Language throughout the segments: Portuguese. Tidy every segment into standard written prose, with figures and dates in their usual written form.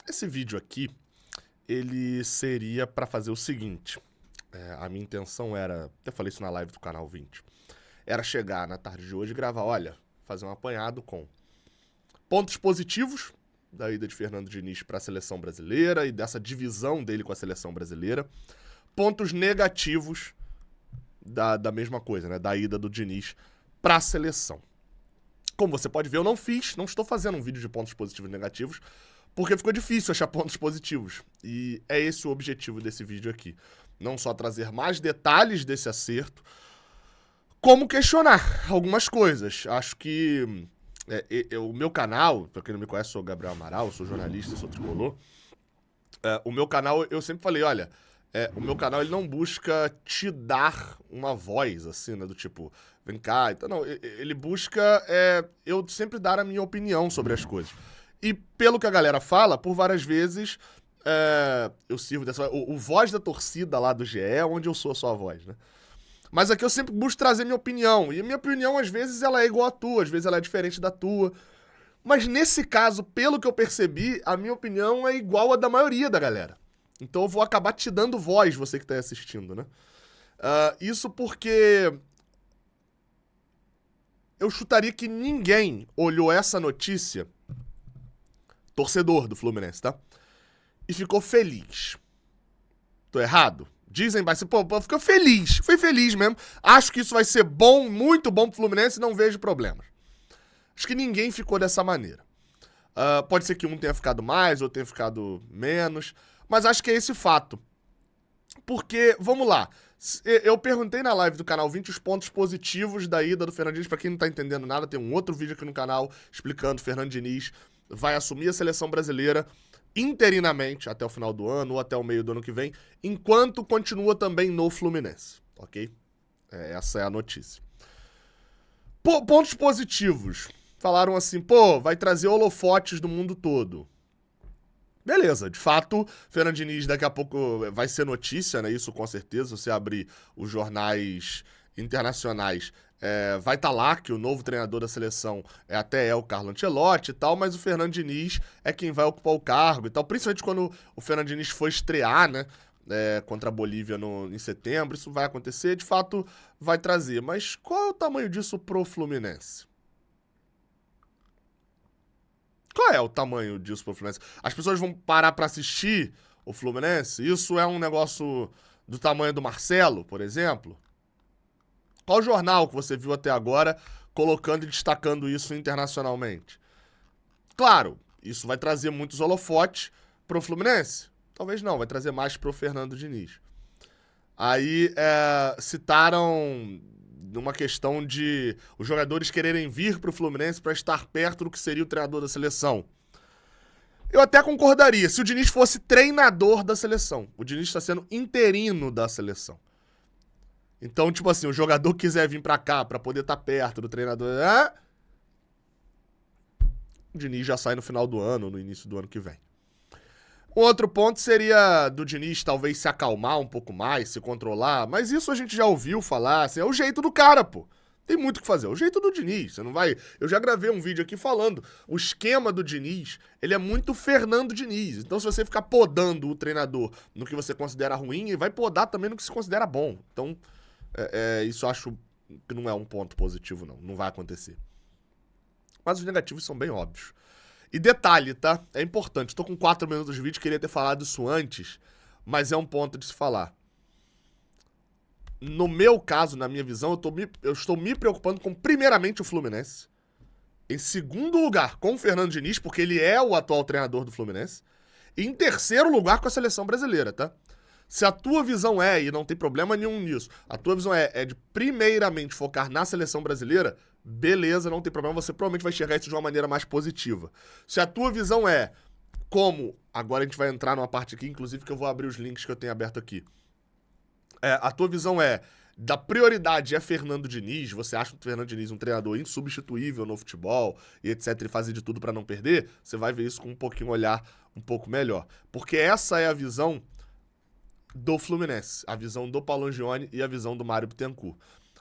Esse vídeo aqui, ele seria para fazer o seguinte. A minha intenção era, até falei isso na live do canal 20, era chegar na tarde de hoje e gravar, olha, fazer um apanhado com pontos positivos da ida de Fernando Diniz para a seleção brasileira e dessa divisão dele com a seleção brasileira, pontos negativos da mesma coisa, né, da ida do Diniz para a seleção. Como você pode ver, eu não estou fazendo um vídeo de pontos positivos e negativos, porque ficou difícil achar pontos positivos. E é esse o objetivo desse vídeo aqui. Não só trazer mais detalhes desse acerto, como questionar algumas coisas. Acho que o meu canal, pra quem não me conhece, sou Gabriel Amaral, sou jornalista, sou tricolor. O meu canal, eu sempre falei, olha, o meu canal ele não busca te dar uma voz, assim, né, do tipo, vem cá, então não, ele busca eu sempre dar a minha opinião sobre as coisas. E pelo que a galera fala, por várias vezes, eu sirvo dessa... O voz da torcida lá do GE é onde eu sou a sua voz, né? Mas aqui eu sempre busco trazer minha opinião. E a minha opinião, às vezes, ela é igual à tua, às vezes ela é diferente da tua. Mas nesse caso, pelo que eu percebi, a minha opinião é igual à da maioria da galera. Então eu vou acabar te dando voz, você que tá aí assistindo, né? Isso porque eu chutaria que ninguém olhou essa notícia, torcedor do Fluminense, tá? E ficou feliz. Tô errado? Dizem, mas pô, ficou feliz. Fui feliz mesmo. Acho que isso vai ser bom, muito bom pro Fluminense e não vejo problemas. Acho que ninguém ficou dessa maneira. Pode ser que um tenha ficado mais, outro tenha ficado menos, mas acho que é esse fato. Porque, vamos lá, eu perguntei na live do canal 20 os pontos positivos da ida do Fernando Diniz. Pra quem não tá entendendo nada, tem um outro vídeo aqui no canal explicando o Fernando Diniz vai assumir a seleção brasileira interinamente até o final do ano ou até o meio do ano que vem, enquanto continua também no Fluminense, ok? Essa é a notícia. Pontos positivos. Falaram assim, vai trazer holofotes do mundo todo. Beleza, de fato, Fernando Diniz daqui a pouco vai ser notícia, né? Isso com certeza, você abrir os jornais internacionais, vai estar lá que o novo treinador da seleção até o Carlo Ancelotti e tal, mas o Fernando Diniz é quem vai ocupar o cargo e tal, principalmente quando o Fernando Diniz for estrear, né? Contra a Bolívia em setembro, isso vai acontecer, de fato vai trazer. Mas qual é o tamanho disso pro Fluminense? Qual é o tamanho disso pro Fluminense? As pessoas vão parar pra assistir o Fluminense? Isso é um negócio do tamanho do Marcelo, por exemplo? Qual jornal que você viu até agora colocando e destacando isso internacionalmente? Claro, isso vai trazer muitos holofotes pro Fluminense? Talvez não, vai trazer mais pro Fernando Diniz. Aí citaram numa questão de os jogadores quererem vir pro Fluminense para estar perto do que seria o treinador da seleção. Eu até concordaria se o Diniz fosse treinador da seleção. O Diniz está sendo interino da seleção. Então, tipo assim, o jogador quiser vir pra cá pra poder estar perto do treinador, o Diniz já sai no final do ano, no início do ano que vem. Um outro ponto seria do Diniz talvez se acalmar um pouco mais, se controlar, mas isso a gente já ouviu falar, assim, é o jeito do cara, pô. Tem muito o que fazer, é o jeito do Diniz, você não vai... Eu já gravei um vídeo aqui falando, o esquema do Diniz, ele é muito Fernando Diniz, então se você ficar podando o treinador no que você considera ruim, ele vai podar também no que se considera bom. Então, isso eu acho que não é um ponto positivo, não vai acontecer. Mas os negativos são bem óbvios. E detalhe, tá? É importante. Tô com 4 minutos de vídeo, queria ter falado isso antes, mas é um ponto de se falar. No meu caso, na minha visão, eu estou me preocupando com, primeiramente, o Fluminense. Em segundo lugar, com o Fernando Diniz, porque ele é o atual treinador do Fluminense. E em terceiro lugar, com a seleção brasileira, tá? Se a tua visão e não tem problema nenhum nisso, a tua visão é de primeiramente focar na seleção brasileira, beleza, não tem problema, você provavelmente vai enxergar isso de uma maneira mais positiva. Se a tua visão como, agora a gente vai entrar numa parte aqui, inclusive que eu vou abrir os links que eu tenho aberto aqui. A tua visão da prioridade Fernando Diniz, você acha o Fernando Diniz um treinador insubstituível no futebol e etc, e fazer de tudo pra não perder, você vai ver isso com um olhar um pouco melhor. Porque essa é a visão do Fluminense, a visão do Paulo Angione e a visão do Mário Bittencourt.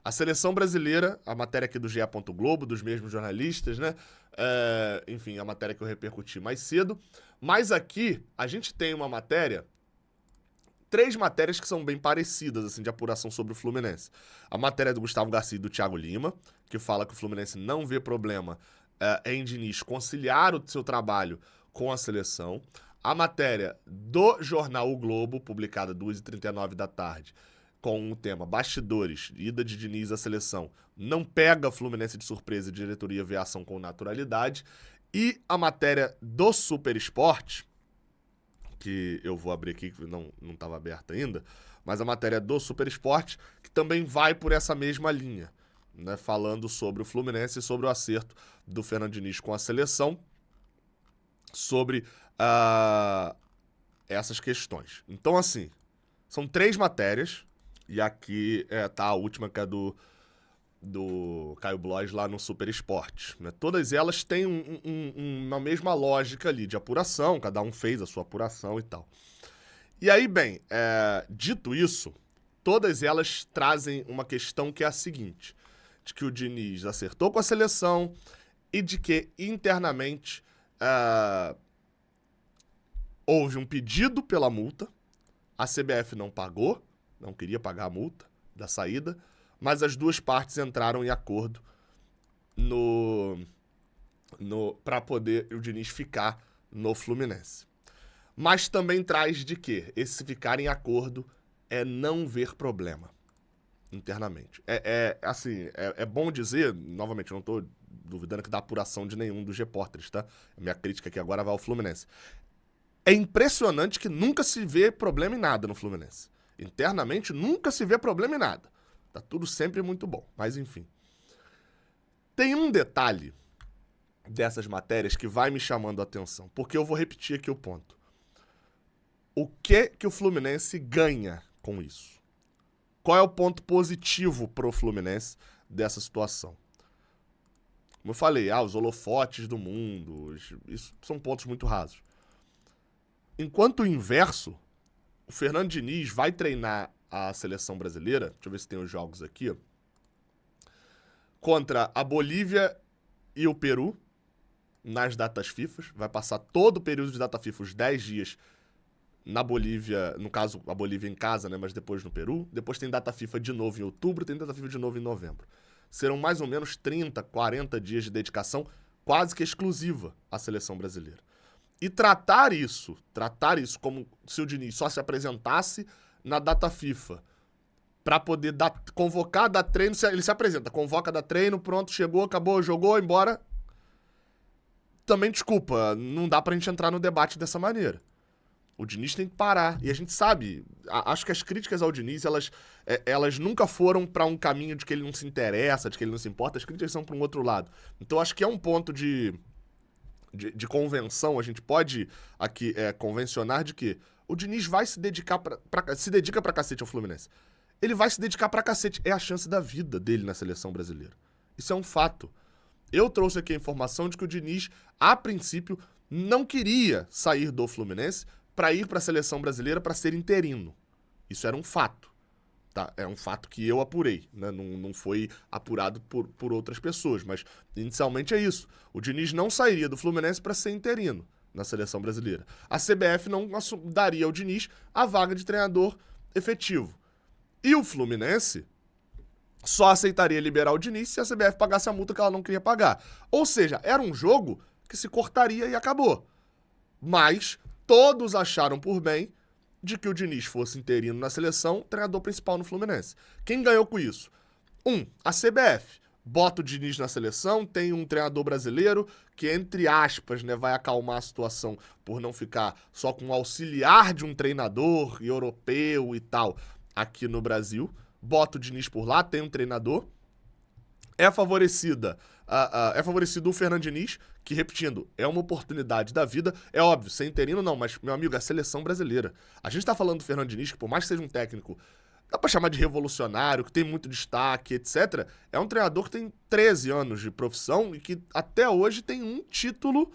A seleção brasileira, a matéria aqui do GE. Globo, dos mesmos jornalistas, né? Enfim, a matéria que eu repercuti mais cedo. Mas aqui, a gente tem uma matéria, 3 matérias que são bem parecidas, assim, de apuração sobre o Fluminense. A matéria do Gustavo Garcia e do Thiago Lima, que fala que o Fluminense não vê problema em Diniz conciliar o seu trabalho com a seleção. A matéria do jornal O Globo, publicada 2h39 da tarde, com o tema Bastidores, ida de Diniz à seleção, não pega Fluminense de surpresa e diretoria vê a ação com naturalidade. E a matéria do Super Esporte, que eu vou abrir aqui, que não estava aberta ainda, mas a matéria do Super Esporte, que também vai por essa mesma linha, né, falando sobre o Fluminense e sobre o acerto do Fernando Diniz com a seleção, sobre essas questões. Então, assim, são 3 matérias, e aqui tá a última, que é do Caio Blois lá no Super Esporte, né? Todas elas têm uma mesma lógica ali de apuração, cada um fez a sua apuração e tal. E aí, bem, dito isso, todas elas trazem uma questão que é a seguinte, de que o Diniz acertou com a seleção e de que internamente houve um pedido pela multa, a CBF não pagou, não queria pagar a multa da saída, mas as 2 partes entraram em acordo para poder o Diniz ficar no Fluminense. Mas também traz de que esse ficar em acordo é não ver problema internamente. Assim, é bom dizer, novamente, eu não estou duvidando que da apuração de nenhum dos repórteres, tá? A minha crítica aqui agora vai ao Fluminense. É impressionante que nunca se vê problema em nada no Fluminense. Internamente, nunca se vê problema em nada. Tá tudo sempre muito bom, mas enfim. Tem um detalhe dessas matérias que vai me chamando a atenção, porque eu vou repetir aqui o ponto. O que o Fluminense ganha com isso? Qual é o ponto positivo pro Fluminense dessa situação? Como eu falei, os holofotes do mundo, isso são pontos muito rasos. Enquanto o inverso, o Fernando Diniz vai treinar a seleção brasileira, deixa eu ver se tem os jogos aqui, contra a Bolívia e o Peru, nas datas FIFA, vai passar todo o período de data FIFA, os 10 dias na Bolívia, no caso a Bolívia em casa, né, mas depois no Peru, depois tem data FIFA de novo em outubro, tem data FIFA de novo em novembro. Serão mais ou menos 30, 40 dias de dedicação quase que exclusiva à seleção brasileira. E tratar isso como se o Diniz só se apresentasse na data FIFA pra poder convocar, dar treino, ele se apresenta, convoca, dá treino, pronto, chegou, acabou, jogou, embora. Também, desculpa, não dá pra gente entrar no debate dessa maneira. O Diniz tem que parar. E a gente sabe, acho que as críticas ao Diniz, elas nunca foram pra um caminho de que ele não se interessa, de que ele não se importa, as críticas são pra um outro lado. Então acho que é um ponto de convenção, a gente pode aqui convencionar de que o Diniz vai se dedicar se dedica pra cacete ao Fluminense. Ele vai se dedicar pra cacete. É a chance da vida dele na seleção brasileira. Isso é um fato. Eu trouxe aqui a informação de que o Diniz, a princípio, não queria sair do Fluminense pra ir pra seleção brasileira pra ser interino. Isso era um fato. Tá? É um fato que eu apurei, né? Não foi apurado por outras pessoas, mas inicialmente é isso. O Diniz não sairia do Fluminense para ser interino na seleção brasileira. A CBF não daria ao Diniz a vaga de treinador efetivo. E o Fluminense só aceitaria liberar o Diniz se a CBF pagasse a multa que ela não queria pagar. Ou seja, era um jogo que se cortaria e acabou. Mas todos acharam por bem de que o Diniz fosse interino na seleção, treinador principal no Fluminense. Quem ganhou com isso? A CBF. Bota o Diniz na seleção, tem um treinador brasileiro que, entre aspas, né, vai acalmar a situação por não ficar só com o auxiliar de um treinador europeu e tal aqui no Brasil. Bota o Diniz por lá, tem um treinador. É favorecido o Fernando Diniz, que, repetindo, é uma oportunidade da vida. É óbvio, ser interino não, mas, meu amigo, é a seleção brasileira. A gente tá falando do Fernando Diniz, que por mais que seja um técnico, dá pra chamar de revolucionário, que tem muito destaque, etc. É um treinador que tem 13 anos de profissão e que até hoje tem um título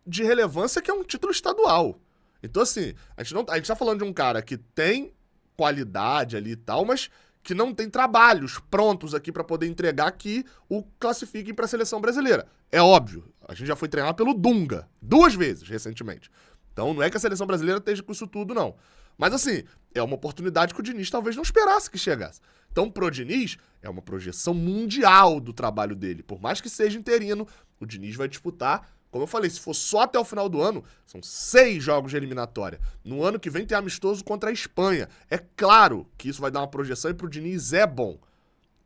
de relevância que é um título estadual. Então, assim, a gente tá falando de um cara que tem qualidade ali e tal, mas que não tem trabalhos prontos aqui para poder entregar que o classifiquem para a seleção brasileira. É óbvio, a gente já foi treinado pelo Dunga 2 vezes recentemente. Então não é que a seleção brasileira esteja com isso tudo, não. Mas assim, é uma oportunidade que o Diniz talvez não esperasse que chegasse. Então pro Diniz, é uma projeção mundial do trabalho dele. Por mais que seja interino, o Diniz vai disputar, como eu falei, se for só até o final do ano, são 6 jogos de eliminatória. No ano que vem tem amistoso contra a Espanha. É claro que isso vai dar uma projeção e pro Diniz é bom.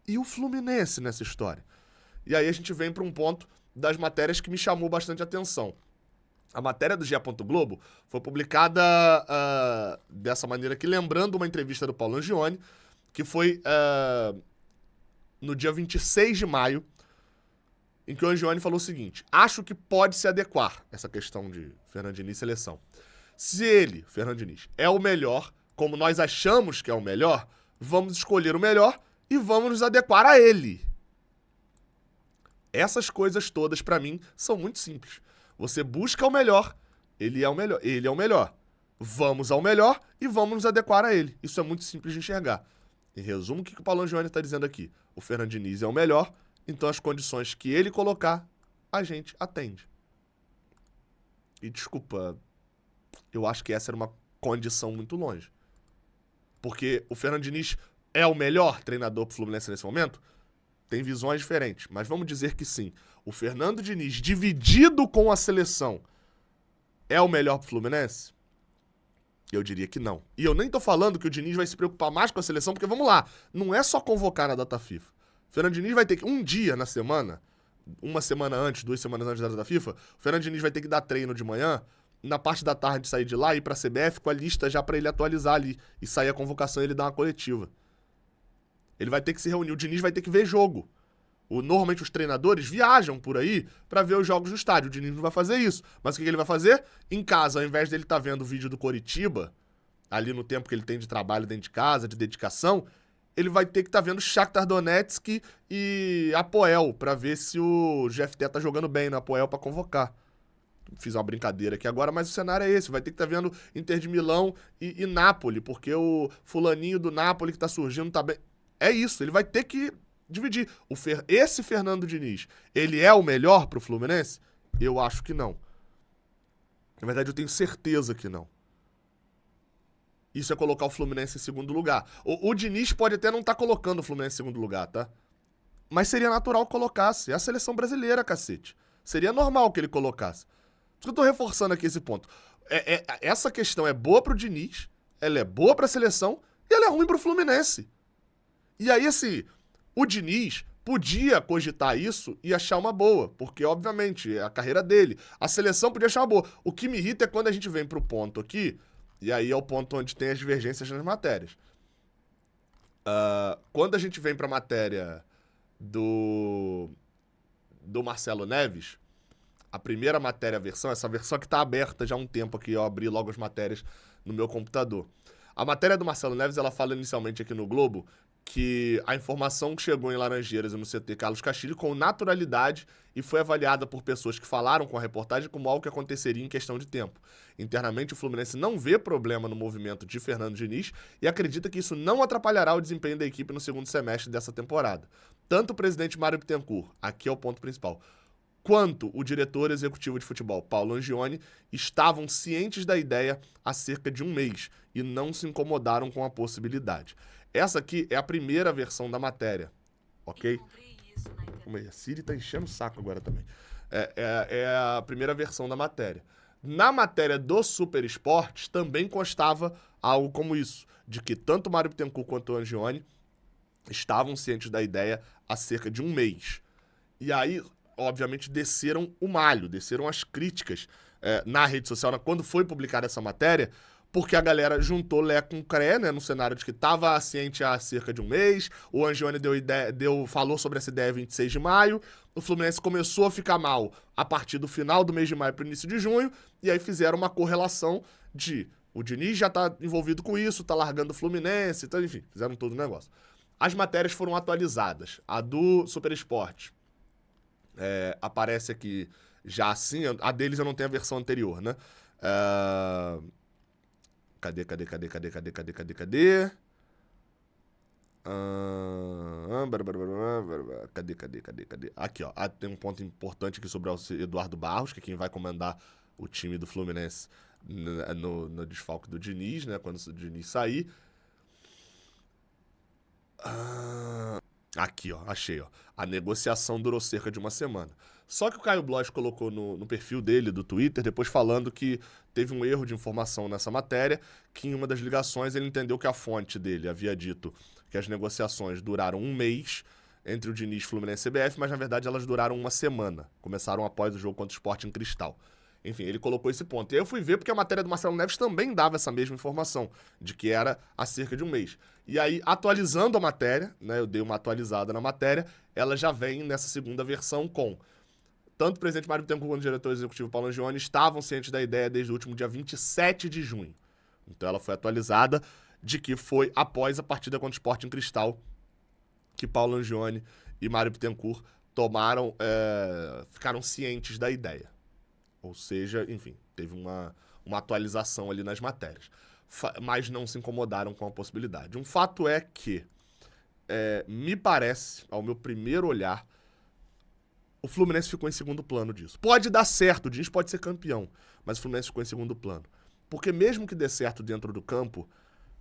E o Fluminense nessa história? E aí a gente vem para um ponto das matérias que me chamou bastante atenção. A matéria do GE. Globo foi publicada dessa maneira aqui, lembrando uma entrevista do Paulo Angione, que foi no dia 26 de maio, em que o Angione falou o seguinte: acho que pode se adequar essa questão de Fernando Diniz e seleção. Se ele, Fernando Diniz, é o melhor, como nós achamos que é o melhor, vamos escolher o melhor e vamos nos adequar a ele. Essas coisas todas, pra mim, são muito simples. Você busca o melhor, ele é o melhor. Vamos ao melhor e vamos nos adequar a ele. Isso é muito simples de enxergar. Em resumo, o que o Paulo Angione está dizendo aqui? O Fernando Diniz é o melhor, então as condições que ele colocar, a gente atende. E desculpa, eu acho que essa era uma condição muito longe. Porque o Fernando Diniz é o melhor treinador pro Fluminense nesse momento? Tem visões diferentes, mas vamos dizer que sim. O Fernando Diniz, dividido com a seleção, é o melhor pro Fluminense? Eu diria que não. E eu nem tô falando que o Diniz vai se preocupar mais com a seleção, porque vamos lá, não é só convocar na data FIFA. O Fernando Diniz vai ter que, um dia na semana, uma semana antes, 2 semanas antes da data FIFA, o Fernando Diniz vai ter que dar treino de manhã, na parte da tarde sair de lá e ir pra CBF com a lista já pra ele atualizar ali, e sair a convocação e ele dar uma coletiva. Ele vai ter que se reunir, o Diniz vai ter que ver jogo. Normalmente os treinadores viajam por aí pra ver os jogos do estádio. O Diniz não vai fazer isso. Mas o que ele vai fazer? Em casa, ao invés dele estar vendo o vídeo do Coritiba, ali no tempo que ele tem de trabalho dentro de casa, de dedicação, ele vai ter que estar vendo Shakhtar Donetsk e Apoel, pra ver se o GFT tá jogando bem no Apoel pra convocar. Fiz uma brincadeira aqui agora, mas o cenário é esse. Vai ter que estar vendo Inter de Milão e Napoli, porque o fulaninho do Napoli que tá surgindo tá bem. É isso, ele vai ter que dividir. Esse Fernando Diniz, ele é o melhor pro Fluminense? Eu acho que não. Na verdade, eu tenho certeza que não. Isso é colocar o Fluminense em segundo lugar. O Diniz pode até não estar colocando o Fluminense em segundo lugar, tá? Mas seria natural que colocasse. É a seleção brasileira, cacete. Seria normal que ele colocasse. Por isso que eu tô reforçando aqui esse ponto. Essa questão é boa pro Diniz, ela é boa pra seleção e ela é ruim pro Fluminense. E aí, assim, o Diniz podia cogitar isso e achar uma boa, porque, obviamente, é a carreira dele. A seleção podia achar uma boa. O que me irrita é quando a gente vem pro ponto aqui, e aí é o ponto onde tem as divergências nas matérias. Quando a gente vem pra matéria do Marcelo Neves, a primeira matéria, essa versão que tá aberta já há um tempo aqui, eu abri logo as matérias no meu computador. A matéria do Marcelo Neves, ela fala inicialmente aqui no Globo que a informação que chegou em Laranjeiras e no CT Carlos Castilho com naturalidade e foi avaliada por pessoas que falaram com a reportagem como algo que aconteceria em questão de tempo. Internamente, o Fluminense não vê problema no movimento de Fernando Diniz e acredita que isso não atrapalhará o desempenho da equipe no segundo semestre dessa temporada. Tanto o presidente Mário Bittencourt, aqui é o ponto principal, quanto o diretor executivo de futebol, Paulo Angione, estavam cientes da ideia há cerca de um mês e não se incomodaram com a possibilidade. Essa aqui é a primeira versão da matéria, ok? A Siri tá enchendo o saco agora também. É a primeira versão da matéria. Na matéria do Super Esportes também constava algo como isso, de que tanto o Mário Bittencourt quanto o Angione estavam cientes da ideia há cerca de um mês. E aí, obviamente, desceram o malho, desceram as críticas na rede social, quando foi publicada essa matéria, porque a galera juntou Lé com Cré, né, no cenário de que estava ciente há cerca de um mês, o Angione falou sobre essa ideia 26 de maio, o Fluminense começou a ficar mal a partir do final do mês de maio para o início de junho, e aí fizeram uma correlação de o Diniz já tá envolvido com isso, tá largando o Fluminense, então, enfim, fizeram todo o negócio. As matérias foram atualizadas. A do Super Esporte aparece aqui já assim, a deles eu não tenho a versão anterior, né? Cadê? Cadê? Aqui, ó. Tem um ponto importante aqui sobre o Eduardo Barros, que é quem vai comandar o time do Fluminense no desfalque do Diniz, né? Quando o Diniz sair. Aqui, ó. Achei, ó. A negociação durou cerca de uma semana. Só que o Caio Bloch colocou no perfil dele, do Twitter, depois falando que teve um erro de informação nessa matéria, que em uma das ligações ele entendeu que a fonte dele havia dito que as negociações duraram um mês entre o Diniz, Fluminense e CBF, mas na verdade elas duraram uma semana. Começaram após o jogo contra o Sport em Cristal. Enfim, ele colocou esse ponto. E aí eu fui ver porque a matéria do Marcelo Neves também dava essa mesma informação, de que era há cerca de um mês. E aí, atualizando a matéria, né, eu dei uma atualizada na matéria, ela já vem nessa segunda versão com... Tanto o presidente Mário Bittencourt quanto o diretor executivo Paulo Angione estavam cientes da ideia desde o último dia 27 de junho. Então ela foi atualizada de que foi após a partida contra o Sport em Cristal que Paulo Angione e Mário Bittencourt ficaram cientes da ideia. Ou seja, enfim, teve uma atualização ali nas matérias. Mas não se incomodaram com a possibilidade. Um fato é que, me parece, ao meu primeiro olhar, o Fluminense ficou em segundo plano disso. Pode dar certo, o Diniz pode ser campeão, mas o Fluminense ficou em segundo plano. Porque mesmo que dê certo dentro do campo,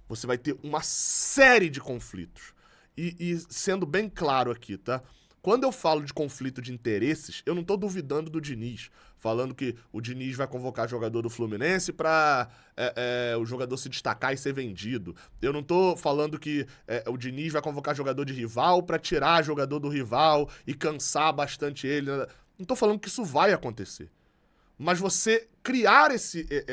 você vai ter uma série de conflitos. E sendo bem claro aqui, tá? Quando eu falo de conflito de interesses, eu não tô duvidando do Diniz, falando que o Diniz vai convocar jogador do Fluminense pra o jogador se destacar e ser vendido. Eu não tô falando que o Diniz vai convocar jogador de rival pra tirar jogador do rival e cansar bastante ele. Não tô falando que isso vai acontecer. Mas você criar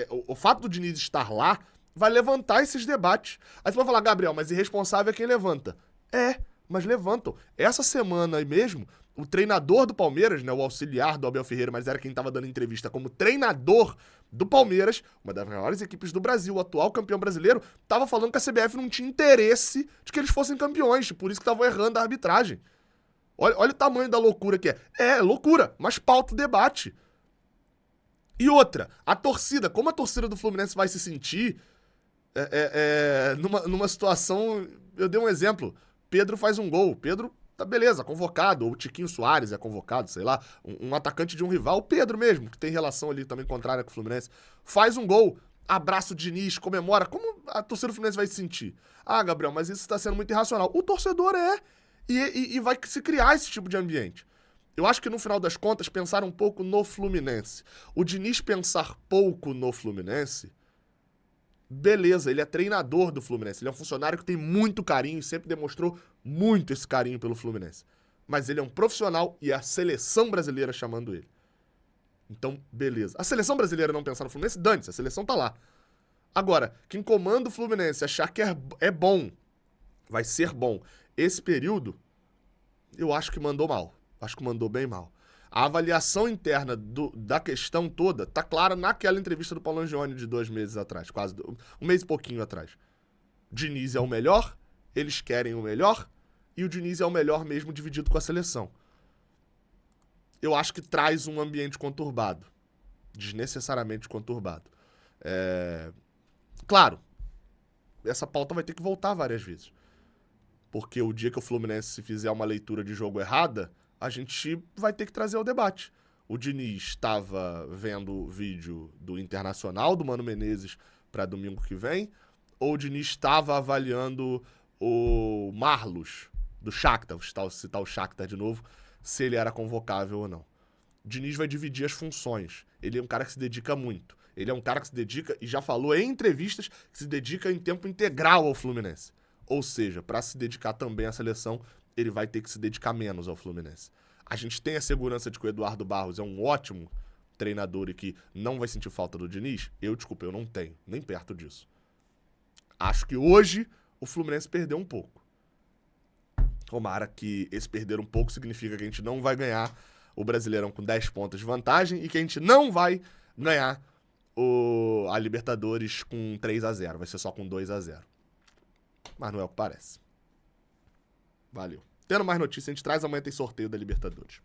o fato do Diniz estar lá vai levantar esses debates. Aí você vai falar, Gabriel, mas irresponsável é quem levanta. Mas levantam. Essa semana aí mesmo, o treinador do Palmeiras, né, o auxiliar do Abel Ferreira, mas era quem estava dando entrevista como treinador do Palmeiras, uma das maiores equipes do Brasil, o atual campeão brasileiro, estava falando que a CBF não tinha interesse de que eles fossem campeões, por isso que estavam errando a arbitragem. Olha o tamanho da loucura que é. É loucura, mas pauta o debate. E outra, a torcida, como a torcida do Fluminense vai se sentir numa situação... Eu dei um exemplo. Pedro faz um gol. Pedro, tá beleza, convocado. Ou o Tiquinho Soares é convocado, sei lá. Um atacante de um rival. O Pedro mesmo, que tem relação ali também contrária com o Fluminense. Faz um gol. Abraça o Diniz, comemora. Como a torcida do Fluminense vai se sentir? Ah, Gabriel, mas isso tá sendo muito irracional. O torcedor e vai se criar esse tipo de ambiente. Eu acho que no final das contas, pensar um pouco no Fluminense. O Diniz pensar pouco no Fluminense... Beleza, ele é treinador do Fluminense. Ele é um funcionário que tem muito carinho e sempre demonstrou muito esse carinho pelo Fluminense. Mas ele é um profissional e é a seleção brasileira chamando ele. Então, beleza. A seleção brasileira não pensar no Fluminense, dane-se, a seleção tá lá. Agora, quem comanda o Fluminense achar que é bom, vai ser bom, esse período, eu acho que mandou mal. Acho que mandou bem mal. A avaliação interna da questão toda tá clara naquela entrevista do Paulo Angione de 2 meses atrás, quase um mês e pouquinho atrás. Diniz é o melhor, eles querem o melhor, e o Diniz é o melhor mesmo dividido com a seleção. Eu acho que traz um ambiente conturbado, desnecessariamente conturbado. Claro, essa pauta vai ter que voltar várias vezes, porque o dia que o Fluminense fizer uma leitura de jogo errada, a gente vai ter que trazer ao debate. O Diniz estava vendo o vídeo do Internacional, do Mano Menezes, para domingo que vem, ou o Diniz estava avaliando o Marlos, do Shakhtar, vou citar o Shakhtar de novo, se ele era convocável ou não. O Diniz vai dividir as funções. Ele é um cara que se dedica muito. Ele é um cara que se dedica, e já falou em entrevistas, que se dedica em tempo integral ao Fluminense. Ou seja, para se dedicar também à seleção, ele vai ter que se dedicar menos ao Fluminense. A gente tem a segurança de que o Eduardo Barros é um ótimo treinador e que não vai sentir falta do Diniz? Eu não tenho, nem perto disso. Acho que hoje o Fluminense perdeu um pouco. Tomara que esse perder um pouco significa que a gente não vai ganhar o Brasileirão com 10 pontos de vantagem e que a gente não vai ganhar a Libertadores com 3-0. Vai ser só com 2-0. Mas não é o que parece. Valeu. Tendo mais notícias, a gente traz. Amanhã tem sorteio da Libertadores.